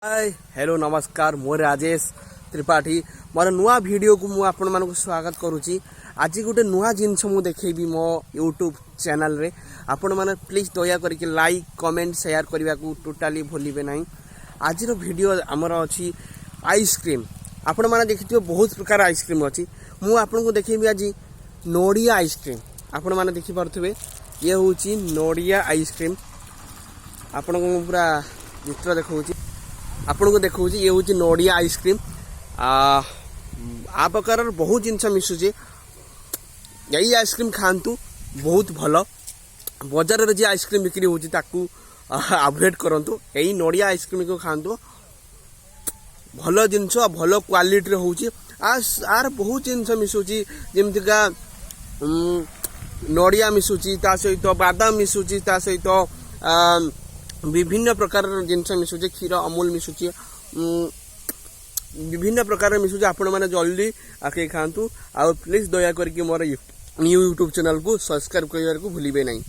Hi hello नमस्कार मोर राजेश त्रिपाठी मोर नुआ video को मु आपण मानक स्वागत करुच्ची। आज गोटे नुआ जिनस मु देखेबी मो यूट्यूब चैनल रे आपण माने प्लीज दया करके लाइक कमेंट शेयर करने को टोटाली भूलिबे नहीं। आज वीडियो आमर अच्छी आइसक्रीम आपण माने देखिथिबे बहुत प्रकार आइसक्रीम अच्छी। मु आपण को देखेबी आज नोडिया आइसक्रीम आपण माने देखि पारथबे ये होची नोडिया आइसक्रीम। आपण को पूरा चित्र देखौची आपन को देखो ये हूँ नोडिया आइसक्रीम आ प्रकार बहुत जिनस मिसुचे। यही आइसक्रीम खातु बहुत भल बजार रे जे आइसक्रीम बिक्री होची ताकू अवॉइड करंतु। यही नोडिया आइसक्रीम को खातु भल जिनस भल क्वालिटी होची। आर बहुत जिनस मिसुची जेमति का नोडिया मिसुची ता सहित बादाम मिसुची ता सहित विभिन्न प्रकार जिनस मिसुचे क्षीर अमूल मिसुचे विभिन्न प्रकार मिसुचे। आपण माने जल्दी आके खातु आ प्लीज दया करके मोर न्यू यूट्यूब चैनल को सब्सक्राइब करने को भूलिबे नहीं।